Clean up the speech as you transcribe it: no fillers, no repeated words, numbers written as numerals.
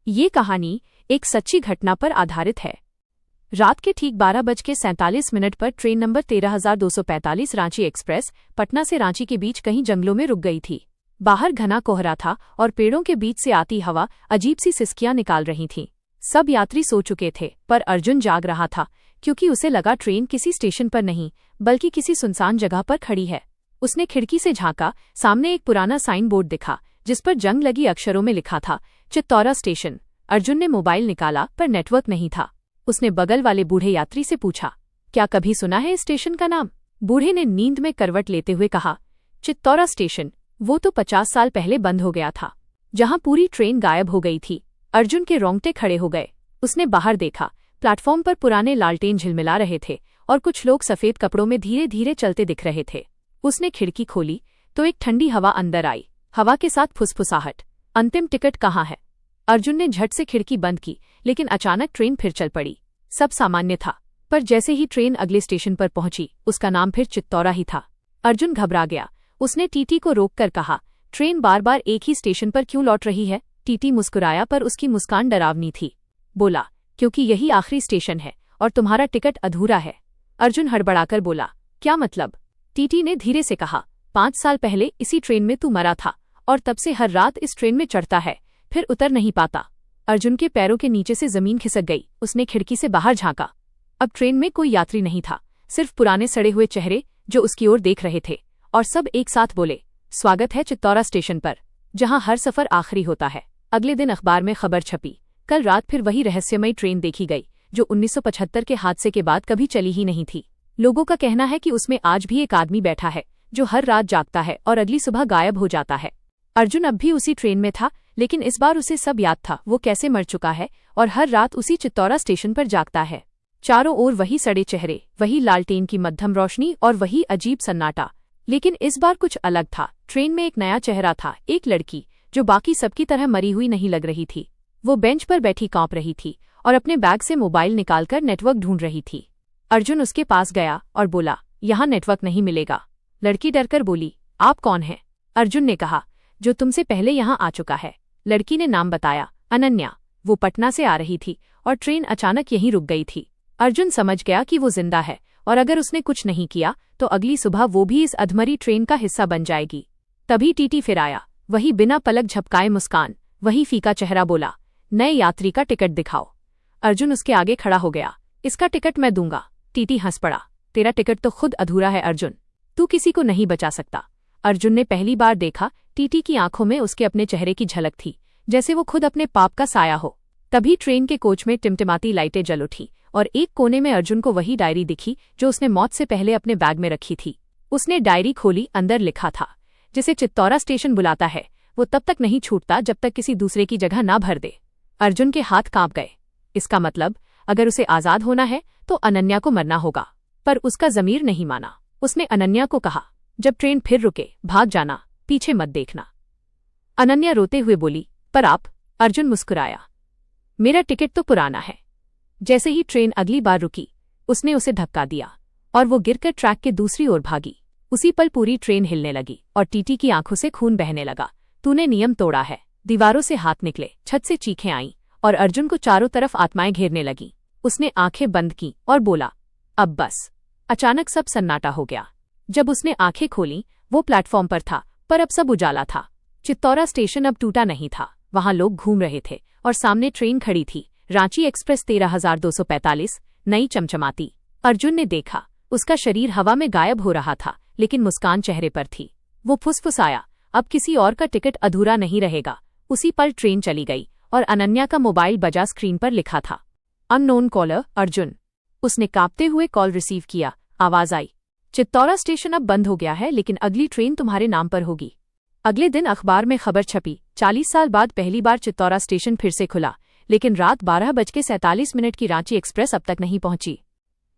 ये कहानी एक सच्ची घटना पर आधारित है। रात के ठीक 12:47 पर train number 13,245 Ranchi express Patna से रांची के बीच कहीं जंगलों में रुक गई थी। बाहर घना कोहरा था और पेड़ों के बीच से आती हवा अजीब सी सिसकियां निकाल रही थी। सब यात्री सो चुके थे, पर अर्जुन जाग रहा था क्योंकि उसे लगा ट्रेन किसी स्टेशन पर नहीं बल्कि किसी सुनसान जगह पर खड़ी है। उसने खिड़की से झांका, सामने एक पुराना साइन बोर्ड दिखा जिस पर जंग लगी अक्षरों में लिखा था चित्तौरा स्टेशन। अर्जुन ने मोबाइल निकाला पर नेटवर्क नहीं था। उसने बगल वाले बूढ़े यात्री से पूछा, क्या कभी सुना है इस स्टेशन का नाम? बूढ़े ने नींद में करवट लेते हुए कहा, चित्तौरा स्टेशन, वो तो 50 साल पहले बंद हो गया था, जहां पूरी ट्रेन गायब हो गई थी। अर्जुन के रोंगटे खड़े हो गए। उसने बाहर देखा, प्लेटफॉर्म पर पुराने लालटेन झिलमिला रहे थे और कुछ लोग सफेद कपड़ों में धीरे धीरे चलते दिख रहे थे। उसने खिड़की खोली तो एक ठंडी हवा अंदर आई, हवा के साथ फुसफुसाहट। अंतिम टिकट कहाँ है? अर्जुन ने झट से खिड़की बंद की, लेकिन अचानक ट्रेन फिर चल पड़ी। सब सामान्य था, पर जैसे ही ट्रेन अगले स्टेशन पर पहुंची, उसका नाम फिर चित्तौरा ही था। अर्जुन घबरा गया। उसने टीटी को रोककर कहा, ट्रेन बार बार एक ही स्टेशन पर क्यों लौट रही है? टीटी मुस्कुराया, पर उसकी मुस्कान डरावनी थी। बोला, क्योंकि यही आखिरी स्टेशन है और तुम्हारा टिकट अधूरा है। अर्जुन हड़बड़ाकर बोला, क्या मतलब? टीटी ने धीरे से कहा, 5 साल पहले इसी ट्रेन में तू मरा था और तब से हर रात इस ट्रेन में चढ़ता है, फिर उतर नहीं पाता। अर्जुन के पैरों के नीचे से जमीन खिसक गई। उसने खिड़की से बाहर झांका। अब ट्रेन में कोई यात्री नहीं था, सिर्फ पुराने सड़े हुए चेहरे जो उसकी ओर देख रहे थे। और सब एक साथ बोले, स्वागत है चित्तौरा स्टेशन पर, जहां हर सफर आखिरी होता है। अगले दिन अखबार में खबर छपी, कल रात फिर वही रहस्यमयी ट्रेन देखी गई जो 1975 के हादसे के बाद कभी चली ही नहीं थी। लोगों का कहना है कि उसमें आज भी एक आदमी बैठा है जो हर रात जागता है और अगली सुबह गायब हो जाता है। अर्जुन अब भी उसी ट्रेन में था, लेकिन इस बार उसे सब याद था। वो कैसे मर चुका है और हर रात उसी चित्तौरा स्टेशन पर जागता है। चारों ओर वही सड़े चेहरे, वही लालटेन की मध्यम रोशनी और वही अजीब सन्नाटा। लेकिन इस बार कुछ अलग था। ट्रेन में एक नया चेहरा था, एक लड़की जो बाकी सबकी तरह मरी हुई नहीं लग रही थी। वो बेंच पर बैठी कांप रही थी और अपने बैग से मोबाइल निकालकर नेटवर्क ढूंढ रही थी। अर्जुन उसके पास गया और बोला, यहाँ नेटवर्क नहीं मिलेगा। लड़की डरकर बोली, आप कौन हैं? अर्जुन ने कहा, जो तुमसे पहले यहाँ आ चुका है। लड़की ने नाम बताया, अनन्या। वो पटना से आ रही थी और ट्रेन अचानक यहीं रुक गई थी। अर्जुन समझ गया कि वो जिंदा है और अगर उसने कुछ नहीं किया तो अगली सुबह वो भी इस अधमरी ट्रेन का हिस्सा बन जाएगी। तभी टीटी फिर आया, वही बिना पलक झपकाए मुस्कान, वही फीका चेहरा। बोला, नए यात्री का टिकट दिखाओ। अर्जुन उसके आगे खड़ा हो गया। इसका टिकट मैं दूंगा। टीटी हंस पड़ा, तेरा टिकट तो खुद अधूरा है अर्जुन, तू किसी को नहीं बचा सकता। अर्जुन ने पहली बार देखा, टीटी की आंखों में उसके अपने चेहरे की झलक थी, जैसे वो खुद अपने पाप का साया हो। तभी ट्रेन के कोच में टिमटिमाती लाइटें जल उठी और एक कोने में अर्जुन को वही डायरी दिखी जो उसने मौत से पहले अपने बैग में रखी थी। उसने डायरी खोली, अंदर लिखा था, जिसे चित्तौरा स्टेशन बुलाता है वो तब तक नहीं छूटता जब तक किसी दूसरे की जगह ना भर दे। अर्जुन के हाथ कांप गए। इसका मतलब, अगर उसे आजाद होना है तो अनन्या को मरना होगा। पर उसका ज़मीर नहीं माना। उसने अनन्या को कहा, जब ट्रेन फिर रुके भाग जाना, पीछे मत देखना। अनन्या रोते हुए बोली, पर आप? अर्जुन मुस्कुराया, मेरा टिकट तो पुराना है। जैसे ही ट्रेन अगली बार रुकी, उसने उसे धक्का दिया और वो गिरकर ट्रैक के दूसरी ओर भागी। उसी पल पूरी ट्रेन हिलने लगी और टीटी की आंखों से खून बहने लगा। तूने नियम तोड़ा है। दीवारों से हाथ निकले, छत से चीखें आईं और अर्जुन को चारों तरफ आत्माएं घेरने लगी। उसने आंखें बंद की और बोला, अब बस। अचानक सब सन्नाटा हो गया। जब उसने आंखें खोलीं, वो प्लेटफॉर्म पर था, पर अब सब उजाला था। चित्तौरा स्टेशन अब टूटा नहीं था, वहां लोग घूम रहे थे और सामने ट्रेन खड़ी थी, रांची एक्सप्रेस 13,245, नई चमचमाती। अर्जुन ने देखा, उसका शरीर हवा में गायब हो रहा था, लेकिन मुस्कान चेहरे पर थी। वो फुसफुसाया, अब किसी और का टिकट अधूरा नहीं रहेगा। उसी पल ट्रेन चली गई और अनन्या का मोबाइल बजा। स्क्रीन पर लिखा था, अननोन कॉलर अर्जुन। उसने कांपते हुए कॉल रिसीव किया। आवाज आई, चित्तौरा स्टेशन अब बंद हो गया है, लेकिन अगली ट्रेन तुम्हारे नाम पर होगी। अगले दिन अखबार में खबर छपी, 40 साल बाद पहली बार चित्तौरा स्टेशन फिर से खुला, लेकिन रात 12:47 की रांची एक्सप्रेस अब तक नहीं पहुंची।